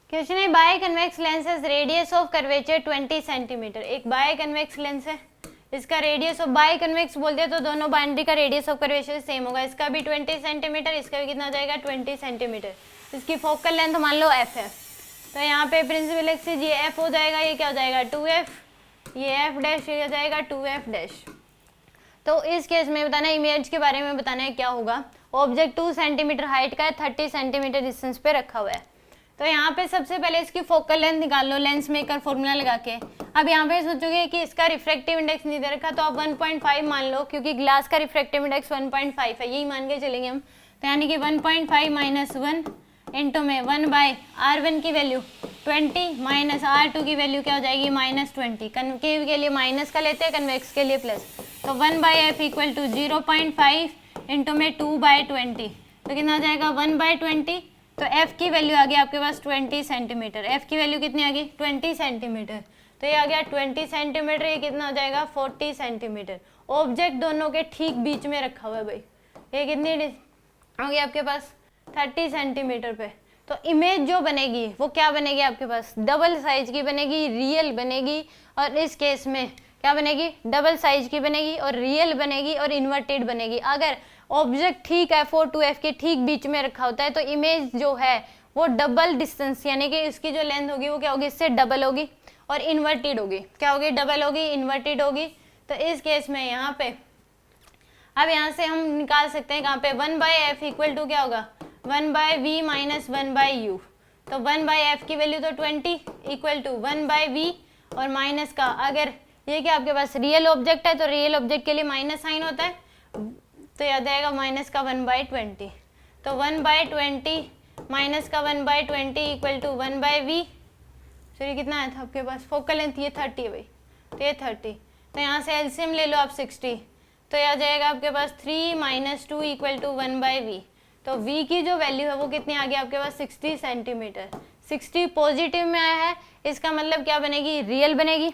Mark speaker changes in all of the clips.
Speaker 1: Question है biconvex lens has radius of curvature 20 centimetre. एक biconvex lens है, इसका रेडियस ऑफ बाय कन्वेक्स बोलते हैं तो दोनों बाउंड्री का रेडियस ऑफ कर्वेचर सेम होगा। इसका भी 20 सेंटीमीटर, इसका भी कितना हो जाएगा 20 सेंटीमीटर। इसकी फोकल लेंथ मान लो एफ है, तो यहाँ पे प्रिंसिपल एक्सिस ये एफ हो जाएगा, ये क्या हो जाएगा 2f, ये एफ डैश ये हो जाएगा 2f डैश। तो इस केस में बताना है, इमेज के बारे में बताना है क्या होगा। ऑब्जेक्ट 2 सेंटीमीटर हाइट का है, 30 सेंटीमीटर डिस्टेंस पे रखा हुआ है। तो यहाँ पे सबसे पहले इसकी फोकल लेंथ निकाल लो लेंस मेकर फॉर्मूला लगा के। अब यहाँ पे सोचोगे कि इसका रिफ्रैक्टिव इंडेक्स नहीं दे रखा, तो आप 1.5 मान लो, क्योंकि ग्लास का रिफ्रैक्टिव इंडेक्स 1.5 है, यही मान के चलेंगे हम। तो यानी कि 1.5 माइनस 1 इंटू में 1/r1 की वैल्यू 20 माइनस r2 की वैल्यू क्या हो जाएगी -20। कनकेव के लिए माइनस का लेते हैं, कन्वेक्स के लिए प्लस। तो 1/f इक्वल टू 0.5 इंटू में 2/20, तो कितना आ जाएगा 1/20। तो f की वैल्यू आ गई आपके पास 20 सेंटीमीटर। f की वैल्यू कितनी आ गई 20 सेंटीमीटर, तो ये आ गया 20 सेंटीमीटर, ये कितना हो जाएगा 40 सेंटीमीटर। ऑब्जेक्ट दोनों के ठीक बीच में रखा हुआ है भाई। ये कितनी होगी आपके पास 30 सेंटीमीटर पे। तो इमेज जो बनेगी वो क्या बनेगी आपके पास, डबल साइज की बनेगी, रियल बनेगी। और इस केस में क्या बनेगी, डबल साइज की बनेगी और रियल बनेगी और इन्वर्टेड बनेगी। अगर ऑब्जेक्ट ठीक F और 2F के ठीक बीच में रखा होता है तो इमेज जो है वो डबल डिस्टेंस, यानी कि इसकी जो लेंथ होगी वो क्या होगी, इससे डबल होगी और इन्वर्टेड होगी। क्या होगी, डबल होगी, इन्वर्टेड होगी। तो इस केस में यहाँ पे अब यहाँ से हम निकाल सकते हैं कहाँ पे 1/f इक्वल टू क्या होगा 1/v माइनस 1/u। तो 1/f की वैल्यू तो 20 इक्वल टू 1/v और माइनस का, अगर ये क्या आपके पास रियल ऑब्जेक्ट है तो रियल ऑब्जेक्ट के लिए माइनस साइन होता है, तो याद आएगा माइनस का 1/20। तो 1/20 माइनस का 1/20 इक्वल टू 1/v। सॉरी कितना आया था आपके पास, फोकल लेंथ ये 30 है भाई, तो ये 30। तो यहाँ से एलसीएम ले लो आप 60, तो यह आ जाएगा आपके पास 3 माइनस 2 इक्वल टू 1/v। तो v की जो वैल्यू है वो कितनी आ गई आपके पास 60 सेंटीमीटर। 60 पॉजिटिव में आया है, इसका मतलब क्या बनेगी, रियल बनेगी।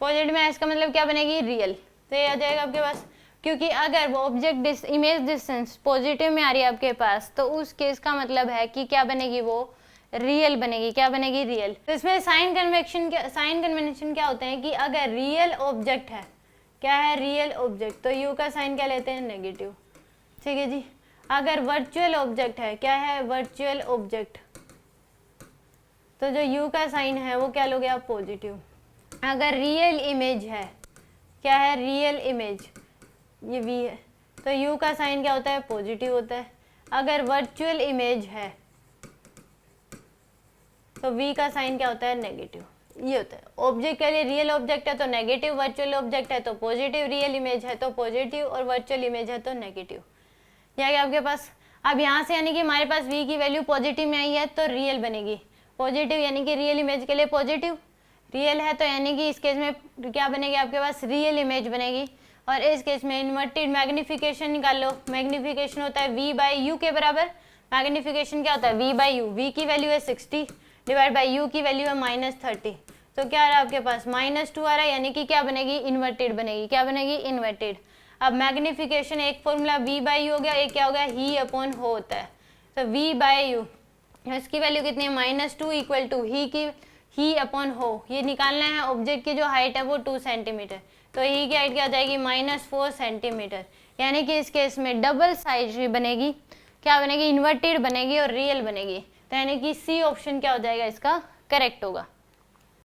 Speaker 1: पॉजिटिव में आया इसका मतलब क्या बनेगी, रियल। तो ये आ जाएगा आपके पास, क्योंकि अगर वो ऑब्जेक्ट इमेज डिस्टेंस पॉजिटिव में आ रही है आपके पास, तो उस केस का मतलब है कि क्या बनेगी, वो रियल बनेगी। क्या बनेगी, रियल। तो इसमें साइन कन्वेंशन क्या होते हैं कि अगर रियल ऑब्जेक्ट है, क्या है रियल ऑब्जेक्ट, तो यू का साइन क्या लेते हैं, नेगेटिव। ठीक है जी। अगर वर्चुअल ऑब्जेक्ट है, क्या है वर्चुअल ऑब्जेक्ट, तो जो यू का साइन है वो क्या लोगे आप, पॉजिटिव। अगर रियल इमेज है, क्या है रियल इमेज, ये v है, तो u का साइन क्या होता है, पॉजिटिव होता है। अगर वर्चुअल इमेज है तो v का साइन क्या होता है, नेगेटिव। ये होता है ऑब्जेक्ट के लिए, रियल ऑब्जेक्ट है तो नेगेटिव, वर्चुअल ऑब्जेक्ट है तो पॉजिटिव, रियल इमेज है तो पॉजिटिव और वर्चुअल इमेज है तो नेगेटिव। यह क्या आपके पास। अब यहाँ से यानी कि हमारे पास v की वैल्यू पॉजिटिव में आई है तो रियल बनेगी। पॉजिटिव यानी कि रियल इमेज के लिए पॉजिटिव, रियल है तो यानी कि इस केस में क्या बनेगी आपके पास, रियल इमेज बनेगी। और इस केस में इन्वर्टेड मैग्निफिकेशन निकाल लो। मैग्निफिकेशन होता है v/u के बराबर। मैग्निफिकेशन क्या होता है, v/u। v की वैल्यू है 60 डिवाइड बाई u की वैल्यू है -30, तो क्या आ रहा है आपके पास -2 आ रहा है, यानी कि क्या बनेगी, इन्वर्टेड बनेगी। क्या बनेगी, इन्वर्टेड। अब मैग्निफिकेशन एक फॉर्मूला v/u हो गया, एक क्या हो गया, ही अपॉन हो होता है। तो v/u इसकी वैल्यू कितनी है, -2 इक्वल टू ही अपॉन हो। ये निकालना है, ऑब्जेक्ट की जो हाइट है वो 2 सेंटीमीटर, तो ही की हाइट क्या आ जाएगी -4 सेंटीमीटर। यानी कि इस केस में डबल साइज बनेगी, क्या बनेगी, इन्वर्टेड बनेगी और रियल बनेगी। तो यानी कि सी ऑप्शन क्या हो जाएगा इसका करेक्ट होगा।